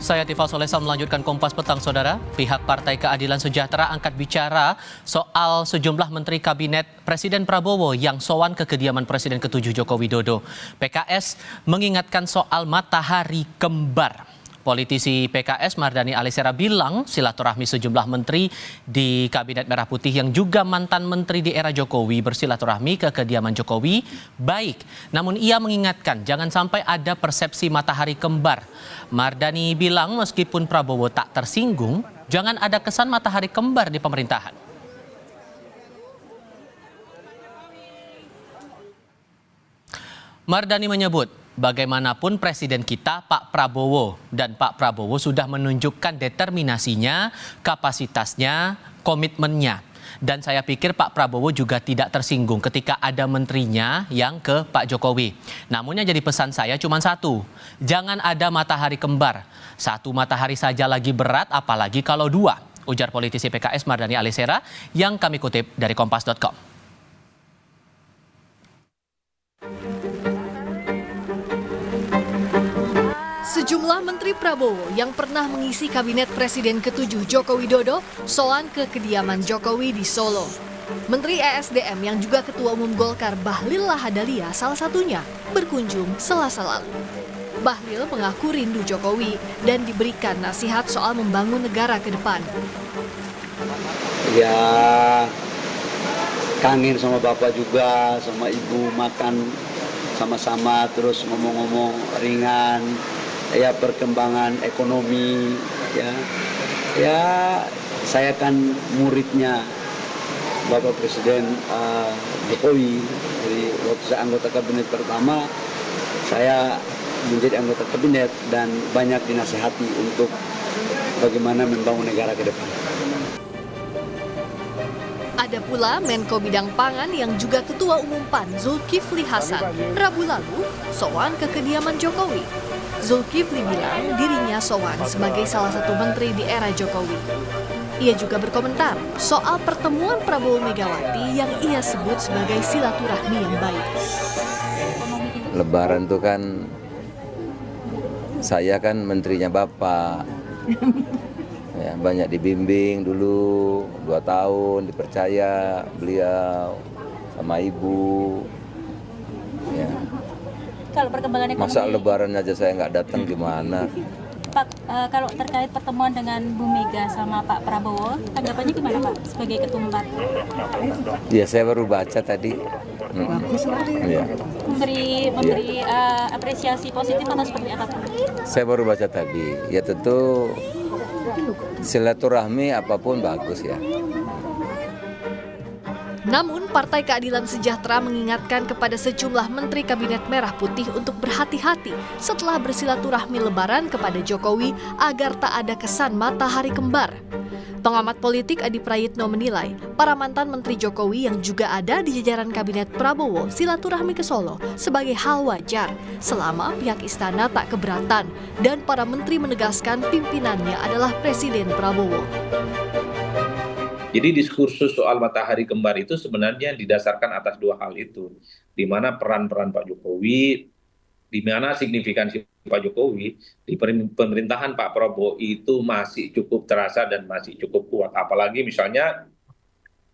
Saya Tifal Solesa melanjutkan Kompas Petang, Saudara. Pihak Partai Keadilan Sejahtera angkat bicara soal sejumlah menteri kabinet Presiden Prabowo yang sowan ke kediaman Presiden ke-7 Joko Widodo. PKS mengingatkan soal matahari kembar. Politisi PKS Mardhani Alisera bilang silaturahmi sejumlah menteri di Kabinet Merah Putih yang juga mantan menteri di era Jokowi bersilaturahmi ke kediaman Jokowi baik. Namun ia mengingatkan jangan sampai ada persepsi matahari kembar. Mardhani bilang meskipun Prabowo tak tersinggung, jangan ada kesan matahari kembar di pemerintahan. Mardhani menyebut, bagaimanapun presiden kita Pak Prabowo dan Pak Prabowo sudah menunjukkan determinasinya, kapasitasnya, komitmennya. Dan saya pikir Pak Prabowo juga tidak tersinggung ketika ada menterinya yang ke Pak Jokowi. Namun yang jadi pesan saya cuma satu, jangan ada matahari kembar. Satu matahari saja lagi berat, apalagi kalau dua. Ujar politisi PKS Mardhani Alisera yang kami kutip dari kompas.com. Sejumlah Menteri Prabowo yang pernah mengisi Kabinet Presiden ke-7 Joko Widodo soan ke kediaman Jokowi di Solo. Menteri ESDM yang juga Ketua Umum Golkar Bahlil Lahadalia salah satunya berkunjung Selasa lalu. Bahlil mengaku rindu Jokowi dan diberikan nasihat soal membangun negara ke depan. Ya, kangen sama Bapak juga, sama Ibu, makan sama-sama terus ngomong-ngomong ringan. Ya, perkembangan ekonomi, ya saya kan muridnya Bapak Presiden Jokowi. Jadi waktu saya anggota kabinet pertama, saya menjadi anggota kabinet dan banyak dinasihati untuk bagaimana membangun negara ke depan. Ada pula Menko Bidang Pangan yang juga Ketua Umum PAN Zulkifli Hasan Rabu lalu sowan ke kediaman Jokowi. Zulkifli bilang dirinya sowan sebagai salah satu menteri di era Jokowi. Ia juga berkomentar soal pertemuan Prabowo Megawati yang ia sebut sebagai silaturahmi yang baik. Lebaran itu kan, saya kan menterinya Bapak. Ya, banyak dibimbing dulu, 2 tahun dipercaya beliau sama Ibu. Ya. Kalau perkembangan ekonomi, masa Lebaran aja saya nggak datang gimana? Pak, kalau terkait pertemuan dengan Bu Mega sama Pak Prabowo, tanggapannya gimana Pak sebagai Ketua Umum? Ya saya baru baca tadi. Ya. Memberi apresiasi positif atau seperti apa Pak? Saya baru baca tadi. Ya tentu silaturahmi apapun bagus ya. Namun, Partai Keadilan Sejahtera mengingatkan kepada sejumlah Menteri Kabinet Merah Putih untuk berhati-hati setelah bersilaturahmi Lebaran kepada Jokowi agar tak ada kesan matahari kembar. Pengamat politik Adi Prayitno menilai, para mantan Menteri Jokowi yang juga ada di jajaran Kabinet Prabowo silaturahmi ke Solo sebagai hal wajar selama pihak istana tak keberatan dan para menteri menegaskan pimpinannya adalah Presiden Prabowo. Jadi diskursus soal matahari kembar itu sebenarnya didasarkan atas 2 hal itu. Di mana peran-peran Pak Jokowi, di mana signifikansi Pak Jokowi di pemerintahan Pak Prabowo itu masih cukup terasa dan masih cukup kuat. Apalagi misalnya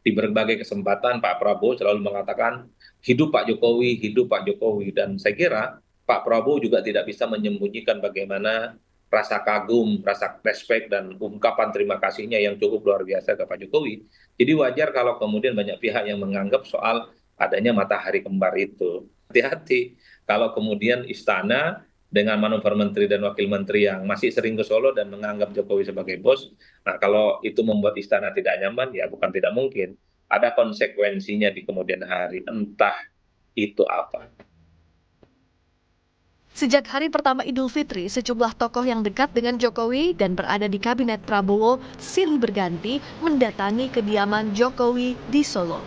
di berbagai kesempatan Pak Prabowo selalu mengatakan hidup Pak Jokowi, hidup Pak Jokowi. Dan saya kira Pak Prabowo juga tidak bisa menyembunyikan bagaimana rasa kagum, rasa respect, dan ungkapan terima kasihnya yang cukup luar biasa ke Pak Jokowi. Jadi wajar kalau kemudian banyak pihak yang menganggap soal adanya matahari kembar itu. Hati-hati kalau kemudian istana dengan manuver menteri dan wakil menteri yang masih sering ke Solo dan menganggap Jokowi sebagai bos. Nah, kalau itu membuat istana tidak nyaman, ya bukan tidak mungkin. Ada konsekuensinya di kemudian hari, entah itu apa. Sejak hari pertama Idul Fitri, sejumlah tokoh yang dekat dengan Jokowi dan berada di Kabinet Prabowo silih berganti mendatangi kediaman Jokowi di Solo.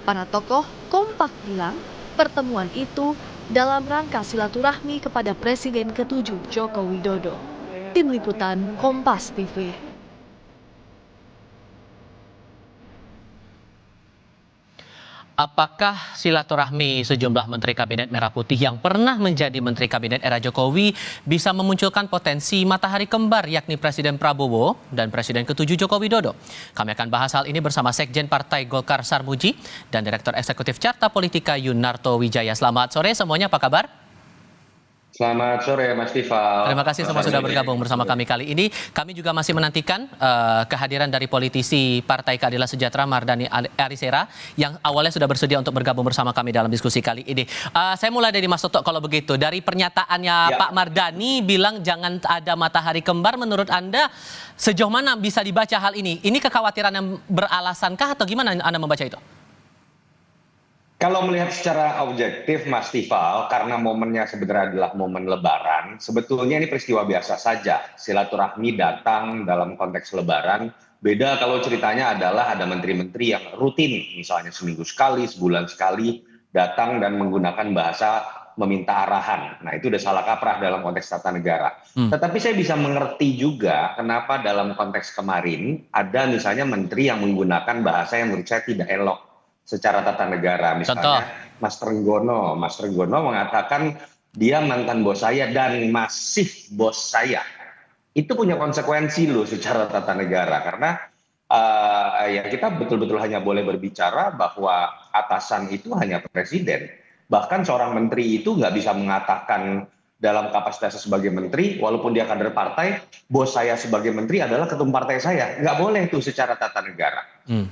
Para tokoh kompak bilang pertemuan itu dalam rangka silaturahmi kepada Presiden ke-7 Joko Widodo. Tim Liputan Kompas TV. Apakah silaturahmi sejumlah Menteri Kabinet Merah Putih yang pernah menjadi Menteri Kabinet era Jokowi bisa memunculkan potensi matahari kembar yakni Presiden Prabowo dan Presiden ke-7 Joko Widodo? Kami akan bahas hal ini bersama Sekjen Partai Golkar Sarmuji dan Direktur Eksekutif Carta Politika Yunarto Wijaya. Selamat sore semuanya, apa kabar? Selamat sore Mas Tifal. Terima kasih semua sudah bergabung bersama kami kali ini. Kami juga masih menantikan kehadiran dari politisi Partai Keadilan Sejahtera Mardhani Alisera yang awalnya sudah bersedia untuk bergabung bersama kami dalam diskusi kali ini. Saya mulai dari Mas Toto kalau begitu. Dari pernyataannya Pak Mardhani bilang jangan ada matahari kembar, menurut Anda sejauh mana bisa dibaca hal ini? Ini kekhawatiran yang beralasankah atau gimana Anda membaca itu? Kalau melihat secara objektif Mas Tifal, karena momennya sebenarnya adalah momen Lebaran, sebetulnya ini peristiwa biasa saja. Silaturahmi datang dalam konteks Lebaran. Beda kalau ceritanya adalah ada menteri-menteri yang rutin, misalnya seminggu sekali, sebulan sekali, datang dan menggunakan bahasa meminta arahan. Nah itu udah salah kaprah dalam konteks tata negara. Tetapi saya bisa mengerti juga kenapa dalam konteks kemarin ada misalnya menteri yang menggunakan bahasa yang menurut saya tidak elok secara tata negara. Misalnya Mas Trenggono mengatakan dia mantan bos saya dan masih bos saya. Itu punya konsekuensi loh secara tata negara, karena ya kita betul-betul hanya boleh berbicara bahwa atasan itu hanya presiden. Bahkan seorang menteri itu nggak bisa mengatakan dalam kapasitasnya sebagai menteri, walaupun dia kader partai, bos saya sebagai menteri adalah ketum partai saya. Nggak boleh itu secara tata negara.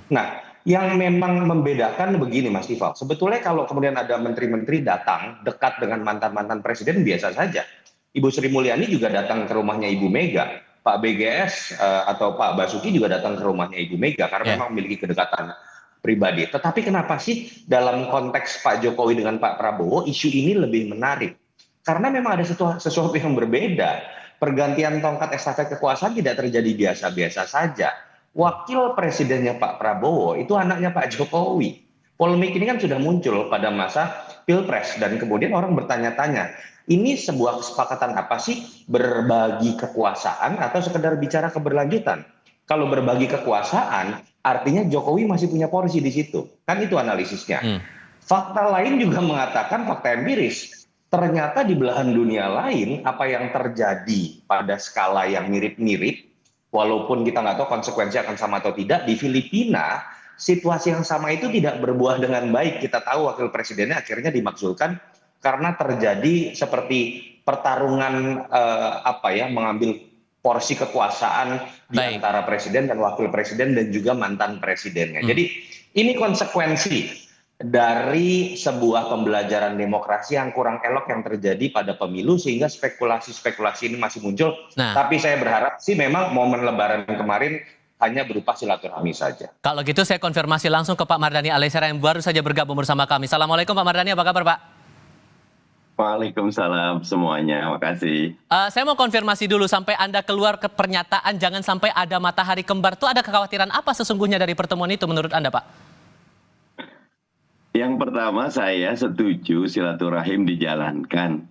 Nah, yang memang membedakan begini Mas Tifal, sebetulnya kalau kemudian ada menteri-menteri datang dekat dengan mantan-mantan presiden biasa saja. Ibu Sri Mulyani juga datang ke rumahnya Ibu Mega, Pak BGS atau Pak Basuki juga datang ke rumahnya Ibu Mega karena memang memiliki kedekatan pribadi. Tetapi kenapa sih dalam konteks Pak Jokowi dengan Pak Prabowo isu ini lebih menarik? Karena memang ada sesuatu yang berbeda. Pergantian tongkat estafet kekuasaan tidak terjadi biasa-biasa saja. Wakil presidennya Pak Prabowo itu anaknya Pak Jokowi. Polemik ini kan sudah muncul pada masa Pilpres dan kemudian orang bertanya-tanya, ini sebuah kesepakatan apa sih, berbagi kekuasaan atau sekedar bicara keberlanjutan? Kalau berbagi kekuasaan artinya Jokowi masih punya porsi di situ. Kan itu analisisnya. Fakta lain juga mengatakan, fakta empiris, ternyata di belahan dunia lain apa yang terjadi pada skala yang mirip-mirip, walaupun kita nggak tahu konsekuensi akan sama atau tidak, di Filipina situasi yang sama itu tidak berbuah dengan baik. Kita tahu wakil presidennya akhirnya dimakzulkan karena terjadi seperti pertarungan mengambil porsi kekuasaan di antara presiden dan wakil presiden dan juga mantan presidennya. Jadi ini konsekuensi dari sebuah pembelajaran demokrasi yang kurang elok yang terjadi pada pemilu sehingga spekulasi-spekulasi ini masih muncul. Tapi saya berharap sih memang momen Lebaran kemarin hanya berupa silaturahmi saja. Kalau gitu saya konfirmasi langsung ke Pak Mardhani Alisera yang baru saja bergabung bersama kami. Assalamualaikum Pak Mardhani, apa kabar Pak? Waalaikumsalam semuanya, makasih. Saya mau konfirmasi dulu, sampai Anda keluar ke pernyataan jangan sampai ada matahari kembar, itu ada kekhawatiran apa sesungguhnya dari pertemuan itu menurut Anda Pak? Yang pertama saya setuju silaturahim dijalankan,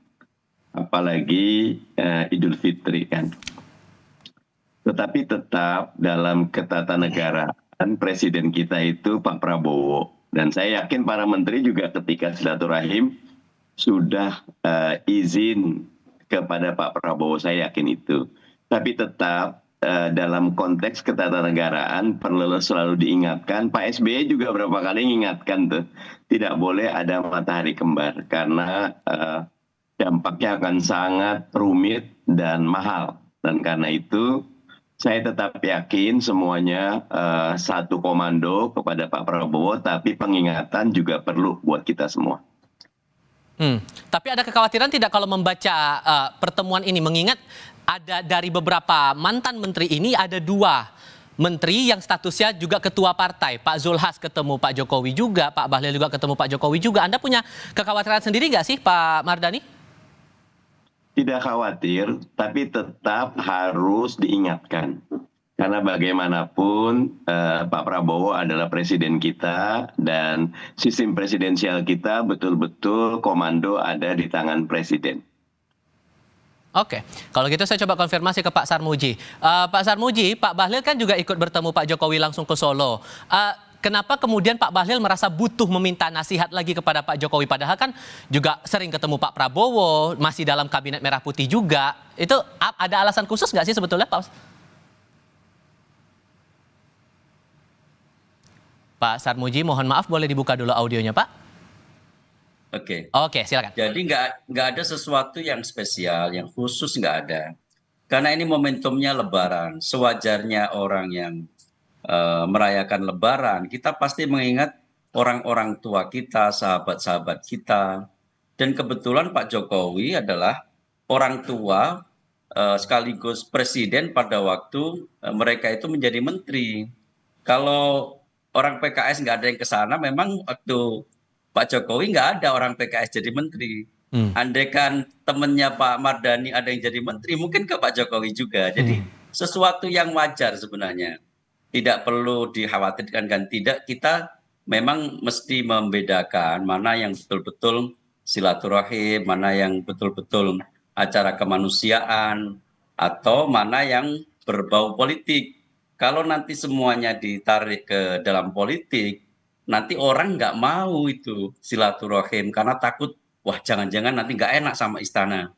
apalagi Idul Fitri kan. Tetapi tetap dalam ketatanegaraan presiden kita itu Pak Prabowo. Dan saya yakin para menteri juga ketika silaturahim sudah izin kepada Pak Prabowo, saya yakin itu. Tapi tetap dalam konteks ketatanegaraan perlu selalu diingatkan, Pak SBY juga berapa kali mengingatkan tuh, tidak boleh ada matahari kembar karena dampaknya akan sangat rumit dan mahal. Dan karena itu saya tetap yakin semuanya satu komando kepada Pak Prabowo, tapi pengingatan juga perlu buat kita semua. Tapi ada kekhawatiran tidak kalau membaca pertemuan ini, mengingat ada dari beberapa mantan menteri ini ada 2 menteri yang statusnya juga ketua partai. Pak Zulhas ketemu Pak Jokowi juga, Pak Bahlil juga ketemu Pak Jokowi juga. Anda punya kekhawatiran sendiri nggak sih Pak Mardhani? Tidak khawatir, tapi tetap harus diingatkan. Karena bagaimanapun Pak Prabowo adalah presiden kita dan sistem presidensial kita betul-betul komando ada di tangan presiden. Oke, kalau gitu saya coba konfirmasi ke Pak Sarmuji. Pak Sarmuji, Pak Bahlil kan juga ikut bertemu Pak Jokowi langsung ke Solo. kenapa kemudian Pak Bahlil merasa butuh meminta nasihat lagi kepada Pak Jokowi? Padahal kan juga sering ketemu Pak Prabowo, masih dalam kabinet Merah Putih juga. Itu ada alasan khusus nggak sih sebetulnya, Pak? Pak Sarmuji, mohon maaf boleh dibuka dulu audionya, Pak? Oke, silakan. Jadi nggak ada sesuatu yang spesial, yang khusus nggak ada. Karena ini momentumnya Lebaran. Sewajarnya orang yang merayakan Lebaran, kita pasti mengingat orang-orang tua kita, sahabat-sahabat kita. Dan kebetulan Pak Jokowi adalah orang tua sekaligus presiden pada waktu mereka itu menjadi menteri. Kalau orang PKS nggak ada yang ke sana, memang waktu Pak Jokowi nggak ada orang PKS jadi menteri. Andaikan temennya Pak Mardhani ada yang jadi menteri, mungkin ke Pak Jokowi juga. Jadi sesuatu yang wajar sebenarnya. Tidak perlu dikhawatirkan, kan tidak, kita memang mesti membedakan mana yang betul-betul silaturahim, mana yang betul-betul acara kemanusiaan, atau mana yang berbau politik. Kalau nanti semuanya ditarik ke dalam politik, nanti orang nggak mau itu silaturahim karena takut, wah jangan-jangan nanti nggak enak sama istana.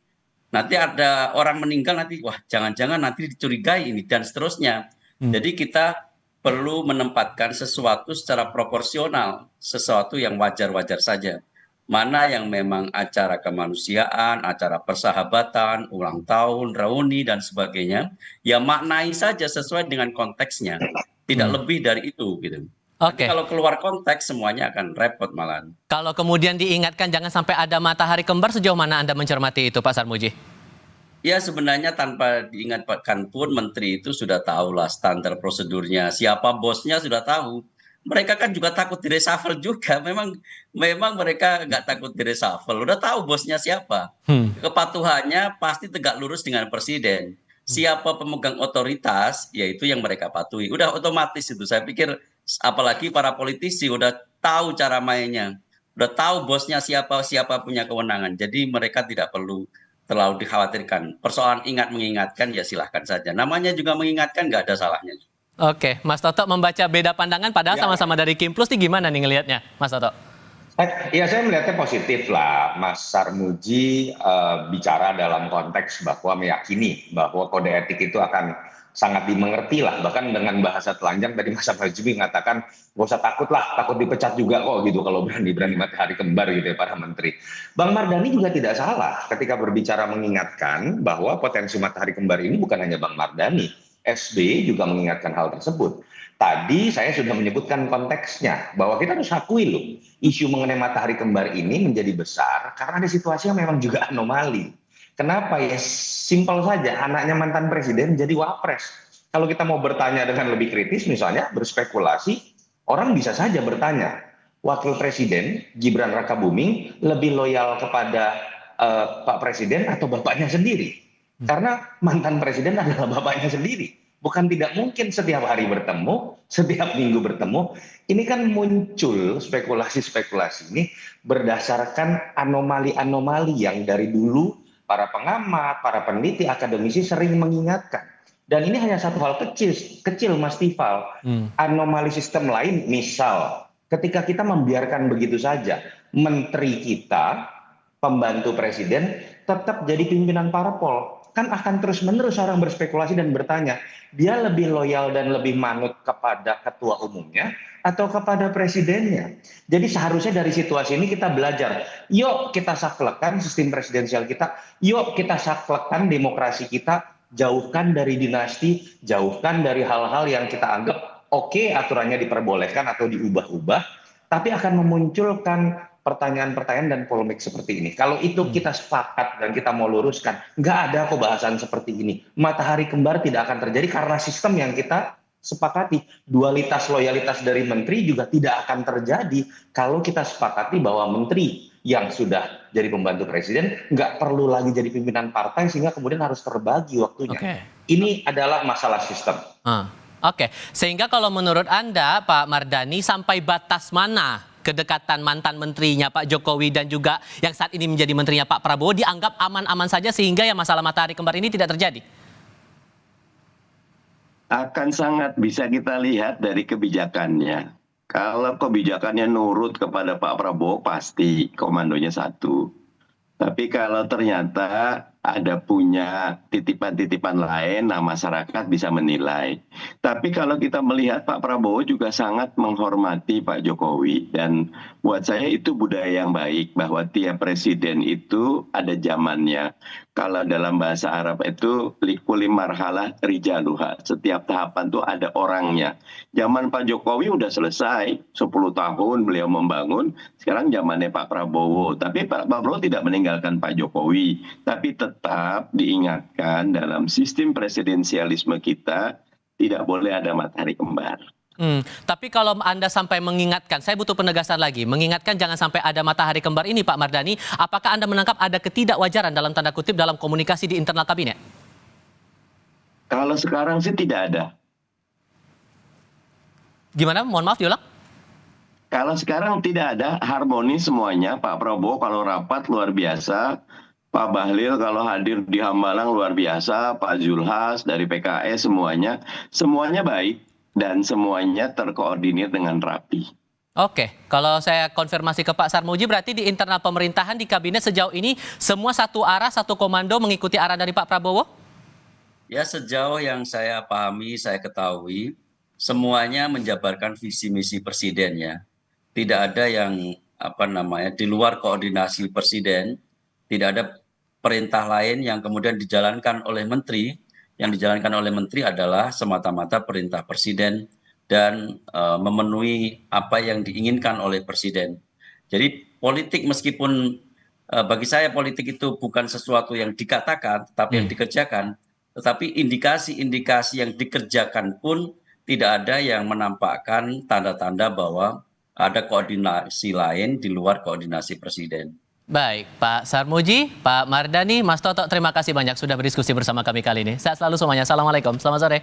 Nanti ada orang meninggal nanti, wah jangan-jangan nanti dicurigai ini dan seterusnya. Jadi kita perlu menempatkan sesuatu secara proporsional, sesuatu yang wajar-wajar saja. Mana yang memang acara kemanusiaan, acara persahabatan, ulang tahun, reuni dan sebagainya, ya maknai saja sesuai dengan konteksnya. Tidak lebih dari itu gitu. Oke. Kalau keluar konteks semuanya akan repot malahan. Kalau kemudian diingatkan jangan sampai ada matahari kembar, sejauh mana Anda mencermati itu, Pak Sarmuji? Ya sebenarnya tanpa diingatkan pun menteri itu sudah tahulah standar prosedurnya, siapa bosnya sudah tahu. Mereka kan juga takut di reshuffle juga. Memang mereka nggak takut di reshuffle. Udah tahu bosnya siapa. Kepatuhannya pasti tegak lurus dengan presiden. Siapa pemegang otoritas, yaitu yang mereka patuhi. Udah otomatis itu. Saya pikir apalagi para politisi udah tahu cara mainnya. Udah tahu bosnya siapa punya kewenangan. Jadi mereka tidak perlu terlalu dikhawatirkan. Persoalan mengingatkan ya silahkan saja. Namanya juga mengingatkan, nggak ada salahnya. Oke, Mas Toto membaca beda pandangan padahal sama-sama dari Kimplos nih, gimana nih ngelihatnya, Mas Toto? Ya saya melihatnya positif lah. Mas Sarmuji bicara dalam konteks bahwa meyakini bahwa kode etik itu akan sangat dimengerti lah. Bahkan dengan bahasa telanjang tadi Mas Sarmuji mengatakan gak usah takut lah, takut dipecat juga kok gitu kalau berani matahari kembar gitu ya para menteri. Bang Mardhani juga tidak salah ketika berbicara mengingatkan bahwa potensi matahari kembar ini bukan hanya Bang Mardhani. SBY juga mengingatkan hal tersebut. Tadi saya sudah menyebutkan konteksnya bahwa kita harus akui loh, isu mengenai matahari kembar ini menjadi besar karena ada situasi yang memang juga anomali. Kenapa ya? Simpel saja, anaknya mantan presiden jadi wapres. Kalau kita mau bertanya dengan lebih kritis misalnya, berspekulasi, orang bisa saja bertanya, wakil presiden Gibran Rakabuming lebih loyal kepada Pak Presiden atau bapaknya sendiri? Karena mantan presiden adalah bapaknya sendiri. Bukan tidak mungkin setiap hari bertemu, setiap minggu bertemu. Ini kan muncul spekulasi-spekulasi ini berdasarkan anomali-anomali yang dari dulu para pengamat, para peneliti, akademisi sering mengingatkan. Dan ini hanya satu hal kecil Mas Tifal. Anomali sistem lain, misal ketika kita membiarkan begitu saja, menteri kita, pembantu presiden, tetap jadi pimpinan parpol. Kan akan terus-menerus orang berspekulasi dan bertanya, dia lebih loyal dan lebih manut kepada ketua umumnya atau kepada presidennya. Jadi seharusnya dari situasi ini kita belajar. Yuk kita saklekkan sistem presidensial kita, yuk kita saklekkan demokrasi kita, jauhkan dari dinasti, jauhkan dari hal-hal yang kita anggap oke, aturannya diperbolehkan atau diubah-ubah, tapi akan memunculkan pertanyaan-pertanyaan dan polemik seperti ini. Kalau itu kita sepakat dan kita mau luruskan, nggak ada kok bahasan seperti ini. Matahari kembar tidak akan terjadi karena sistem yang kita sepakati. Dualitas loyalitas dari menteri juga tidak akan terjadi kalau kita sepakati bahwa menteri yang sudah jadi pembantu presiden nggak perlu lagi jadi pimpinan partai sehingga kemudian harus terbagi waktunya. Ini adalah masalah sistem. Oke, sehingga kalau menurut Anda, Pak Mardhani, sampai batas mana kedekatan mantan menterinya Pak Jokowi dan juga yang saat ini menjadi menterinya Pak Prabowo dianggap aman-aman saja sehingga ya masalah matahari kembar ini tidak terjadi? Akan sangat bisa kita lihat dari kebijakannya. Kalau kebijakannya nurut kepada Pak Prabowo, pasti komandonya satu. Tapi kalau ternyata ada punya titipan-titipan lain, nah masyarakat bisa menilai. Tapi kalau kita melihat Pak Prabowo juga sangat menghormati Pak Jokowi. Dan buat saya itu budaya yang baik, bahwa tiap presiden itu ada zamannya. Kalau dalam bahasa Arab itu likuli marhalah rijaluha. Setiap tahapan itu ada orangnya. Zaman Pak Jokowi udah selesai, 10 tahun beliau membangun. Sekarang zamannya Pak Prabowo. Tapi Pak Prabowo tidak meninggalkan Pak Jokowi. Tapi tetap diingatkan dalam sistem presidensialisme kita tidak boleh ada matahari kembar. Tapi kalau Anda sampai mengingatkan, saya butuh penegasan lagi, mengingatkan jangan sampai ada matahari kembar ini Pak Mardhani, apakah Anda menangkap ada ketidakwajaran dalam tanda kutip dalam komunikasi di internal kabinet? Kalau sekarang sih tidak ada. Gimana? Mohon maaf diulang. Kalau sekarang tidak ada, harmoni semuanya. Pak Prabowo kalau rapat luar biasa, Pak Bahlil kalau hadir di Hambalang luar biasa, Pak Zulhas dari PKS semuanya baik. Dan semuanya terkoordinir dengan rapi. Oke, kalau saya konfirmasi ke Pak Sarmuji, berarti di internal pemerintahan di kabinet sejauh ini semua satu arah, satu komando mengikuti arah dari Pak Prabowo? Ya, sejauh yang saya pahami, saya ketahui, semuanya menjabarkan visi misi presiden ya. Tidak ada yang di luar koordinasi presiden, tidak ada perintah lain yang kemudian dijalankan oleh menteri. Yang dijalankan oleh menteri adalah semata-mata perintah presiden dan memenuhi apa yang diinginkan oleh presiden. Jadi politik meskipun bagi saya politik itu bukan sesuatu yang dikatakan, tapi yang dikerjakan. Tetapi indikasi-indikasi yang dikerjakan pun tidak ada yang menampakkan tanda-tanda bahwa ada koordinasi lain di luar koordinasi presiden. Baik, Pak Sarmuji, Pak Mardhani, Mas Toto, terima kasih banyak sudah berdiskusi bersama kami kali ini. Sehat selalu semuanya. Assalamualaikum, selamat sore.